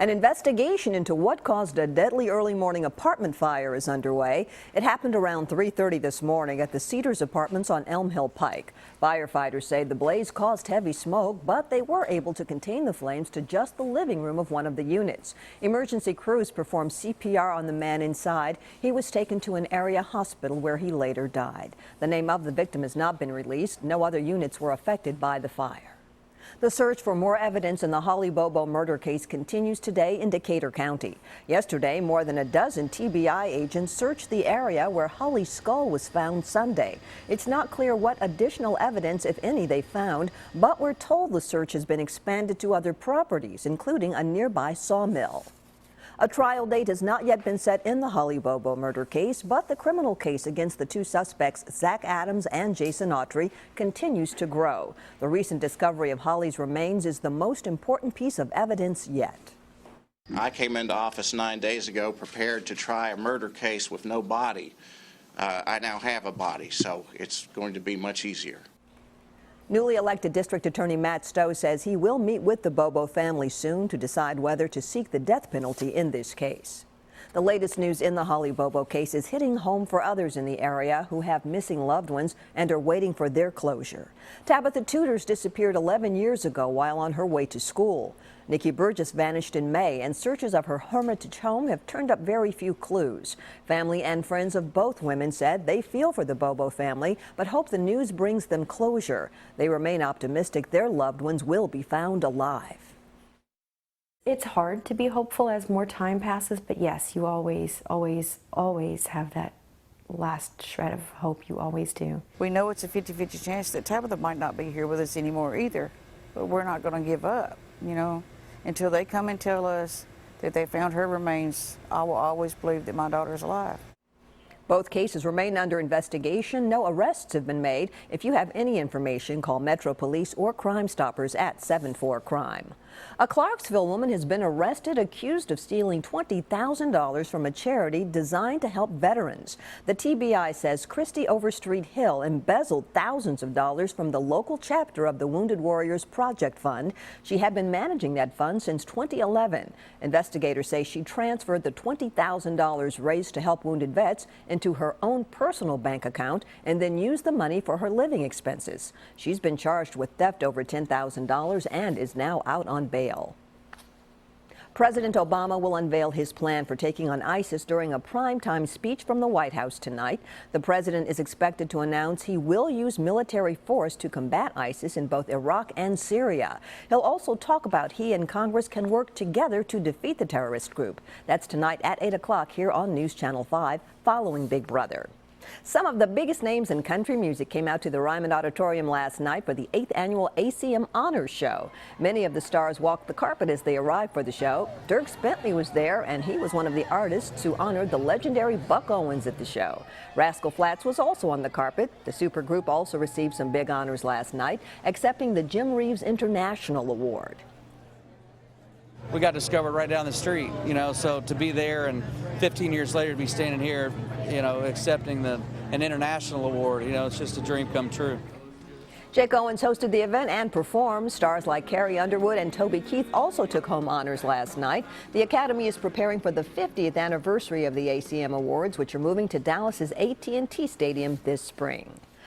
An investigation into what caused a deadly early morning apartment fire is underway. It happened around 3:30 this morning at the Cedars Apartments on Elm Hill Pike. Firefighters say the blaze caused heavy smoke, but they were able to contain the flames to just the living room of one of the units. Emergency crews performed CPR on the man inside. He was taken to an area hospital where he later died. The name of the victim has not been released. No other units were affected by the fire. The search for more evidence in the Holly Bobo murder case continues today in Decatur County. Yesterday, more than a dozen TBI agents searched the area where Holly's skull was found Sunday. It's not clear what additional evidence, if any, they found, but we're told the search has been expanded to other properties, including a nearby sawmill. A trial date has not yet been set in the Holly Bobo murder case, but the criminal case against the two suspects, Zach Adams and Jason Autry, continues to grow. The recent discovery of Holly's remains is the most important piece of evidence yet. I came into office 9 days ago prepared to try a murder case with no body. I now have a body, so it's going to be much easier. Newly elected District Attorney Matt Stowe says he will meet with the Bobo family soon to decide whether to seek the death penalty in this case. The latest news in the Holly Bobo case is hitting home for others in the area who have missing loved ones and are waiting for their closure. Tabitha Tudors disappeared 11 years ago while on her way to school. Nikki Burgess vanished in May, and searches of her Hermitage home have turned up very few clues. Family and friends of both women said they feel for the Bobo family, but hope the news brings them closure. They remain optimistic their loved ones will be found alive. It's hard to be hopeful as more time passes, but yes, you always have that last shred of hope. You always do. We know it's a 50-50 chance that Tabitha might not be here with us anymore either, but we're not going to give up, you know. Until they come and tell us that they found her remains, I will always believe that my daughter's alive. Both cases remain under investigation. No arrests have been made. If you have any information, call Metro Police or Crime Stoppers at 74-CRIME. A Clarksville woman has been arrested accused of stealing $20,000 from a charity designed to help veterans. The TBI says Christy Overstreet Hill embezzled thousands of dollars from the local chapter of the Wounded Warriors Project Fund. She had been managing that fund since 2011. Investigators say she transferred the $20,000 raised to help wounded vets into her own personal bank account and then used the money for her living expenses. She's been charged with theft over $10,000 and is now out on bail. President Obama will unveil his plan for taking on ISIS during a primetime speech from the White House tonight. The president is expected to announce he will use military force to combat ISIS in both Iraq and Syria. He'll also talk about he and Congress can work together to defeat the terrorist group. That's tonight at 8 o'clock here on News Channel 5 following Big Brother. Some of the biggest names in country music came out to the Ryman Auditorium last night for the 8th annual ACM Honors show. Many of the stars walked the carpet as they arrived for the show. Dierks Bentley was there, and he was one of the artists who honored the legendary Buck Owens at the show. Rascal Flatts was also on the carpet. The supergroup also received some big honors last night, accepting the Jim Reeves International Award. We got discovered right down the street, you know, so to be there and 15 years later to be standing here, you know, accepting an international award, you know, it's just a dream come true. Jake Owens hosted the event and performed. Stars like Carrie Underwood and Toby Keith also took home honors last night. The Academy is preparing for the 50th anniversary of the ACM Awards, which are moving to Dallas's AT&T Stadium this spring.